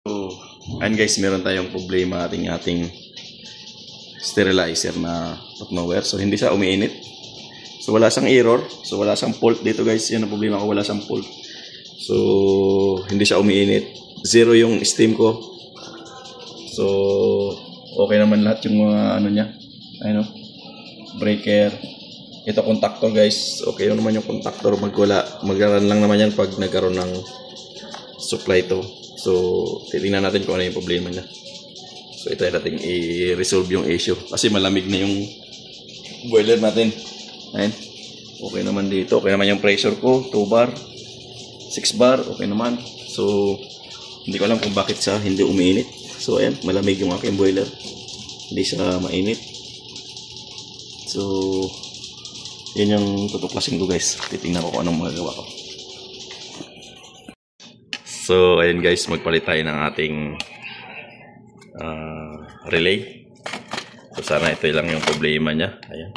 So, ayan guys, meron tayong problema ating sterilizer na hot blower. So, hindi siya umiinit. So, wala siyang error. So, wala siyang fault dito guys. Yan ang problema ko, wala siyang fault. So, hindi siya umiinit. Zero yung steam ko. So, okay naman lahat yung mga ano niya. Ayun, breaker. Ito contactor guys. Okay naman yung contactor. Mag-run lang naman yan pag nagkaroon ng supply to. So, titingnan natin kung ano yung problema niya. So, ito natin i-resolve yung issue. Kasi malamig na yung boiler natin. Ayan. Okay naman dito. Okay naman yung pressure ko. 2 bar. 6 bar. Okay naman. So, hindi ko alam kung bakit siya hindi umiinit. So, ayan. Malamig yung aking boiler. Hindi siya mainit. So, yan yung tutuklasin ko guys. Titingnan ko kung anong magagawa ko. So, ayun guys, magpalit tayo ng ating relay. So, sana ito lang yung problema niya. Ayan.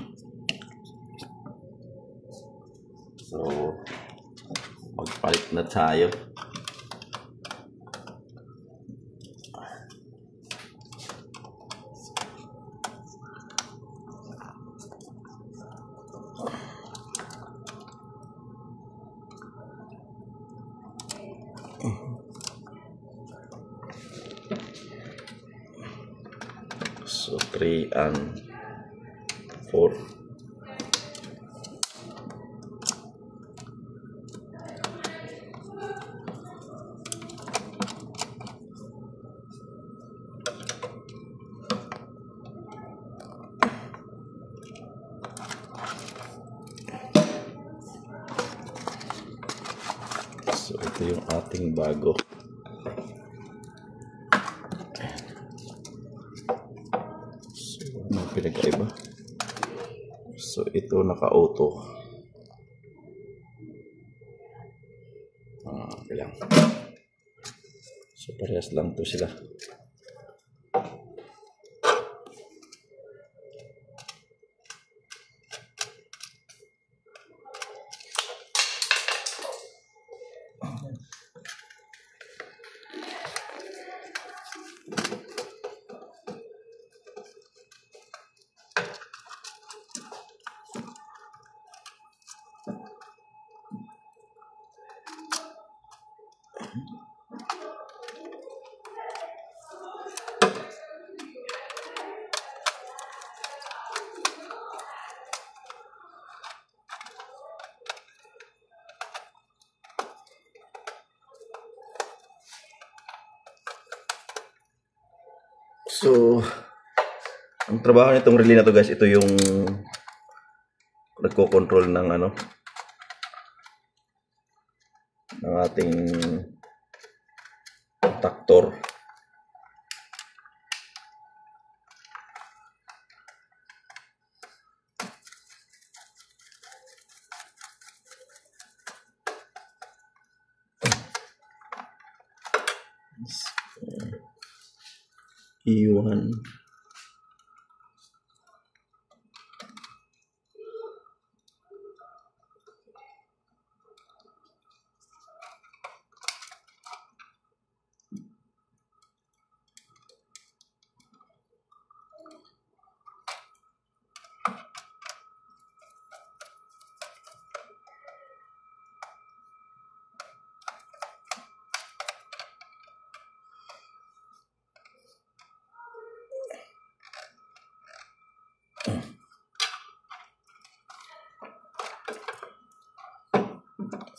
So, magpalit na tayo. So 3 and 4. So ito yung ating bago. Pinagkaiba. So ito naka-auto. Okay lang. So parehas lang to sila. So, ang trabaho nitong relay na to guys, ito yung nagko-control ng ano, ng ating contactor. E1.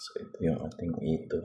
So ito yung ating ito.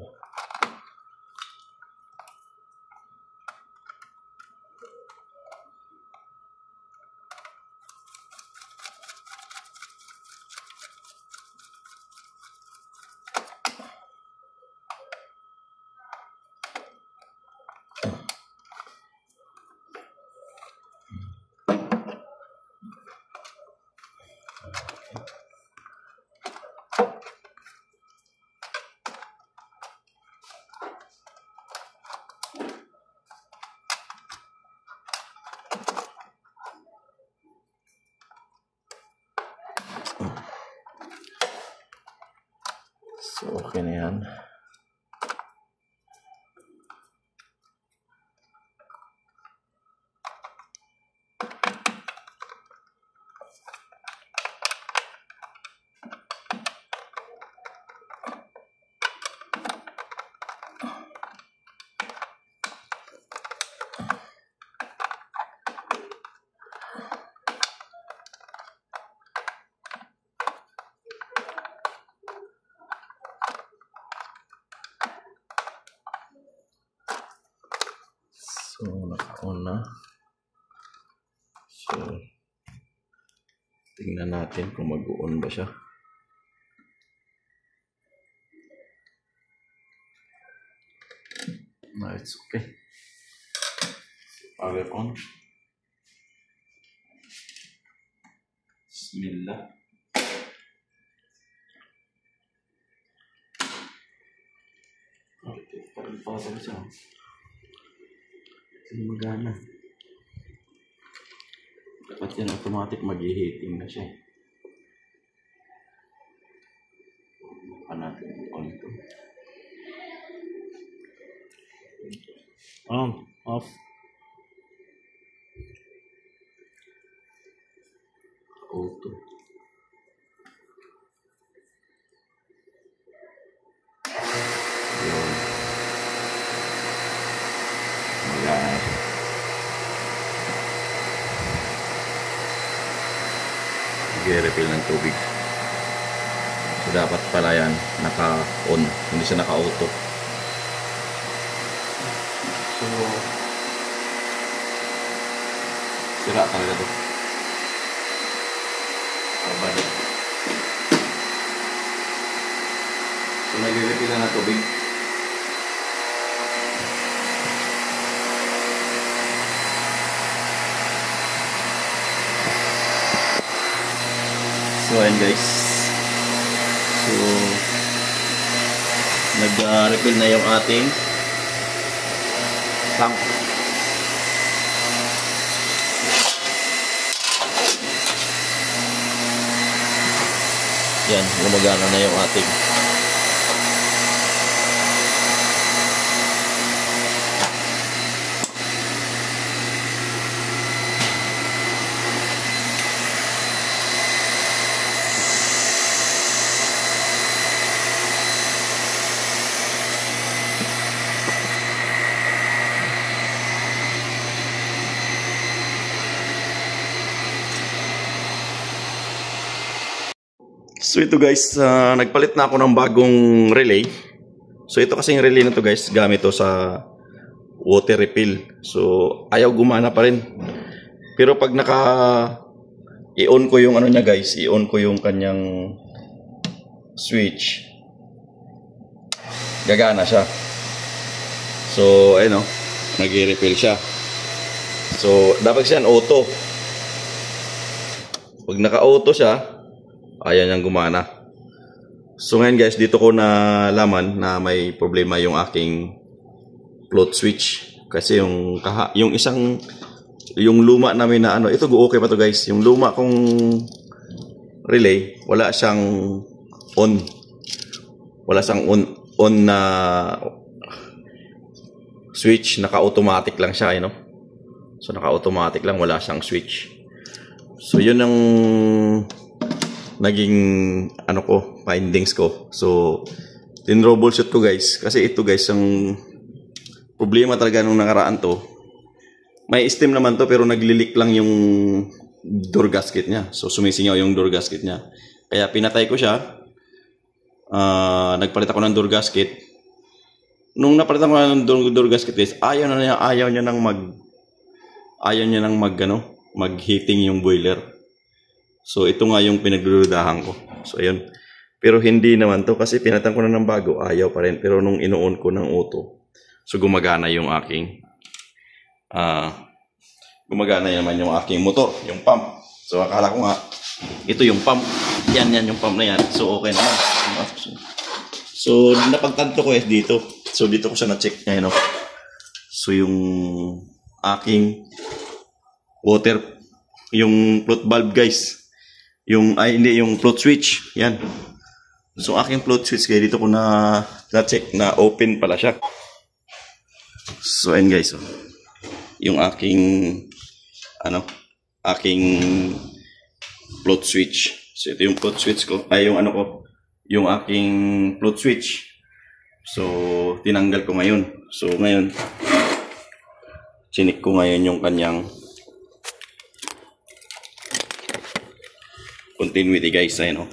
So, okay na yan. So, naka-on na. So, tingnan natin kung mag-on ba siya. No, it's okay. Power on. Bismillah. Parang power siya. Hindi magana. Dapat yan automatic mag-heating na siya. Bukan natin on ito. On, off. Auto. Yun. Magana na siya. Refill ng tubig. So dapat pala yan naka-on, hindi siya naka-auto. So sira talaga to. Balik. So nag-refill na ng tubig. So ayan guys, so nag-refill na yung ating tank. Yan, gumagana na yung ating So ito guys, nagpalit na ako ng bagong relay. So ito kasing relay na to guys, gamit to sa water refill. So ayaw gumana pa rin. Pero pag i-on ko yung ano niya guys, i-on ko yung kanyang switch, gagana siya. So ayun o, nag-refill siya. So dapat siya auto. Pag naka-auto siya, ayan yung gumana. So ngayon guys, dito ko nalaman na may problema yung aking float switch. Kasi yung luma namin na ano, ito okay pa to guys. Yung luma kong relay, wala siyang on. Wala siyang on na switch, naka-automatic lang siya, you know? So naka-automatic lang, wala siyang switch. So yun ang naging ano ko, findings ko. So tin-troubleshoot ko guys, kasi ito guys ang problema talaga nung nakaraan to. May steam naman to pero nagli-leak lang yung door gasket niya. So sumisingaw yung door gasket niya. Kaya pinatay ko siya. Nagpalit ako ng door gasket. Nung napalitan ko ng door gasket guys, ayaw niya nang mag-heating yung boiler. So, ito nga yung pinagdududahan ko. So, ayun. Pero hindi naman to kasi pinatan ko na ng bago. Ayaw pa rin. Pero nung ino-on ko ng auto, so gumagana yung aking naman yung aking motor, yung pump. So, akala ko nga, ito yung pump. Yan yung pump na yan. So, okay naman. So, napagtanto ko dito. So, dito ko siya na-check niya, you know? So, yung aking water, yung float valve guys. Yung float switch. Yan. So, aking float switch kaya dito ko na-check na open pala siya. So, ayan guys. So, yung aking float switch. So, ito yung float switch ko. Ay, yung aking float switch. So, tinanggal ko ngayon. So, ngayon, chinik ko ngayon yung kanyang continuity guys, ayun.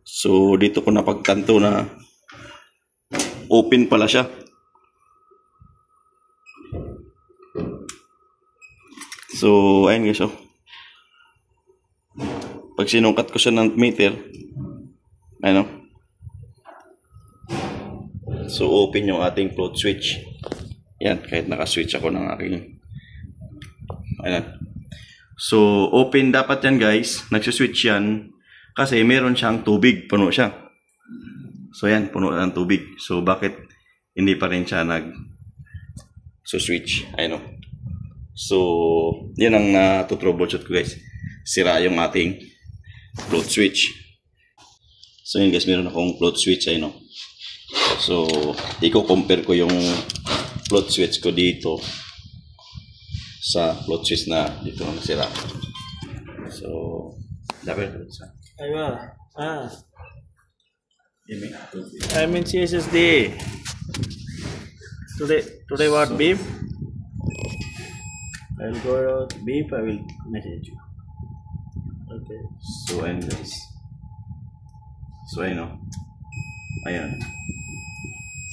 So dito ko napagtanto na open pala siya. So, ayun guys, oh. Pag sinungkat ko siya ng meter, ano? So, open yung ating float switch. Yan, kahit naka-switch ako ng aking, ayan. So, open dapat yan guys. Nagsuswitch yan kasi meron siyang tubig. Puno siya. So, yan, puno ng tubig. So, bakit hindi pa rin siya nag-switch? Ayun, oh. So, yan ang troubleshoot ko guys. Sira yung ating float switch. So, yun guys, meron akong float switch. Ayun, oh. So, i-compare ko yung float switch ko dito sa float switch na dito na nasira. So, dapat ito sa. Aywa. I'm in CSSD. Today what beef? I will go out beef. I will message you. Okay. So, ayun guys. So, ayun, oh. Ayan.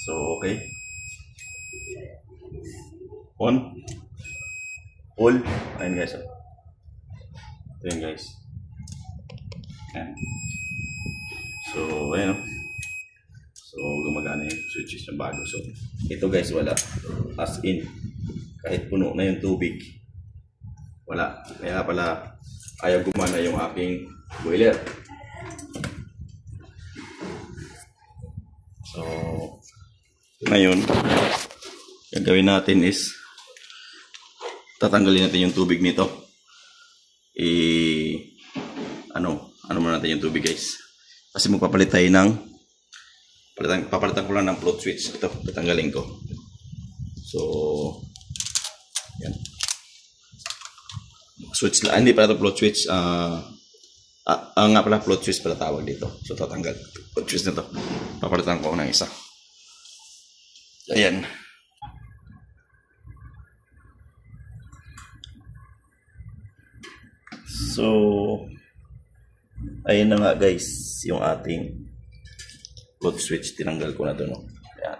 So, okay. On. All. Ayan guys. Ayan guys. Ayan. So, ayan. So, gumagana yung switches na bago. So, ito guys, wala. As in. Kahit puno na yung tubig. Wala. Kaya pala, ayaw gumana yung aking boiler. So, ngayon, gagawin natin is tatanggalin natin yung tubig nito. Ano muna natin yung tubig guys. Kasi magpapalit tayo ng papalitan ko lang ng float switch. Ito, tatanggalin ko. So, yan. Switch lang, hindi pala ito float switch. Nga pala float switch pala tawag dito. So, tatanggal. Float switch na ito. Papalitan ko ng isa. Ayan. So, ayun na nga guys, yung ating float switch, tinanggal ko na ito, no? Ayan.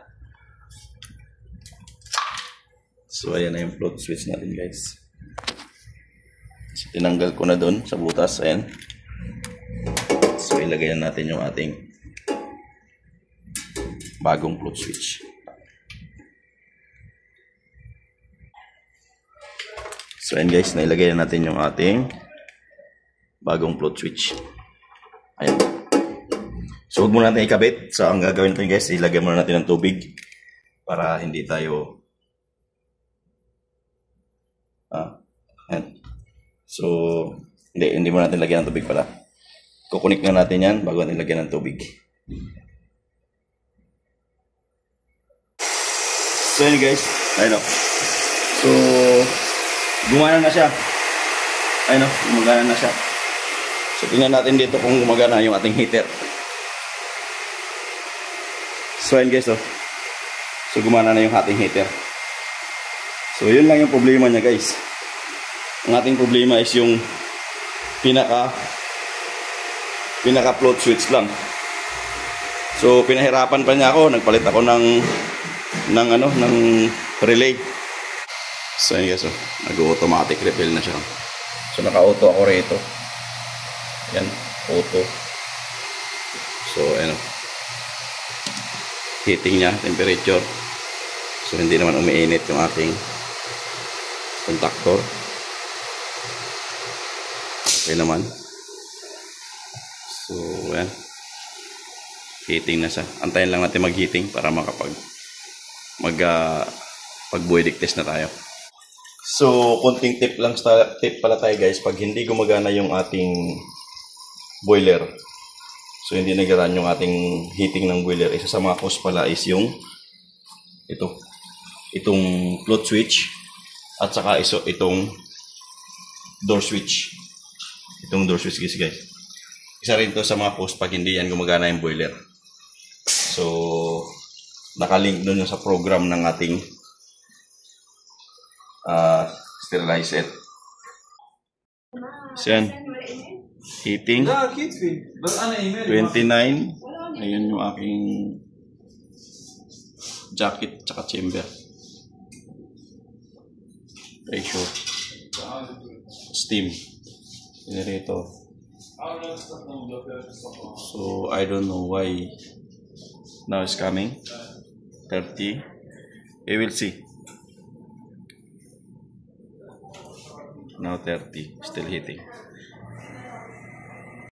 So, ayan na yung float switch natin guys. So, tinanggal ko na doon sa butas, ayan. So, ilagay na natin yung ating bagong float switch. So, ayan guys, nailagay na natin yung ating bagong float switch. Ayan. So, huwag muna natin ikabit. So, ang gagawin natin guys, ilagay muna natin ng tubig para hindi tayo ayan. So, hindi muna natin lagyan ng tubig pala. Kukunik na natin yan bago natin lagyan ng tubig. So, ayan guys. Ayan o. So, gumana na siya. Ayun o, gumagana na siya. So, tingnan natin dito kung gumagana yung ating heater. So, ayun guys o. So, gumana na yung ating heater. So, yun lang yung problema niya guys. Ang ating problema is yung pinaka float switch lang. So, pinahirapan pa niya ako. Nagpalit ako ng relay. So, ayun guys o. Nag-automatic refill na siya. So, naka-auto ako rito. Yan, auto. So, ano. Heating niya, temperature. So, hindi naman umiinit yung ating contactor. Okay naman. So, yan. Heating na siya. Antayin lang natin mag-heating para pag-buoydic test na tayo. So, konting tip pala tayo guys, pag hindi gumagana yung ating boiler, so hindi nag-run yung ating heating ng boiler, isa sa mga cause pala is yung itong float switch at saka itong door switch. Itong door switch guys. Isa rin to sa mga cause pag hindi yan gumagana yung boiler. So, nakalink doon yung sa program ng ating sterilizer. So yan. Heating. 29. Ayun yung aking jacket tsaka chamber. Pressure. steam generator. So I don't know why now it's coming 30. We will see. Now 30, still hitting.